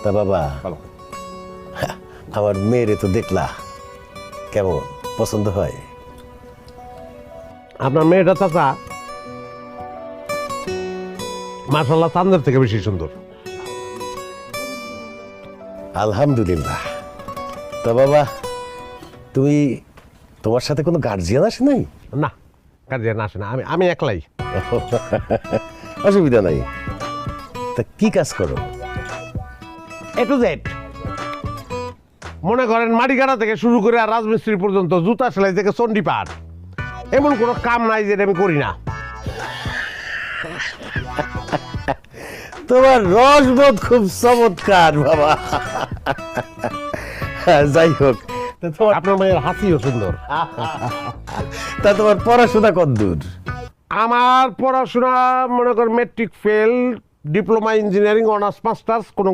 তা বাবা, আমার মেয়েরে তো দেখলা, কেমন পছন্দ হয়? আপনার মেয়েটা চাচা মাশাআল্লাহ চাঁদের থেকে বেশি সুন্দর। আলহামদুলিল্লাহ। তা বাবা, তুমি তোমার সাথে কোনো গার্জিয়ান আসে নাই? না, গার্জিয়ান আসে না, আমি একলাই। অসুবিধা নাই। তা কি কাজ করো? এ টু জেড, মনে করেন মাটি কাটা থেকে শুরু করে আর রাজমিস্ত্রি পর্যন্ত, জুতা সেলাই থেকে চণ্ডীপাঠ, এমন কোনো কাম নাই যেটা আমি করি না। তোমার রসবোধ খুব চমৎকার বাবা। যাই হোক, আপনার মেয়ের হাসিও সুন্দর। তা তোমার পড়াশোনা কতদূর? আমার পড়াশোনা মনে করেন matric fail, diploma engineering, honours masters, কোনো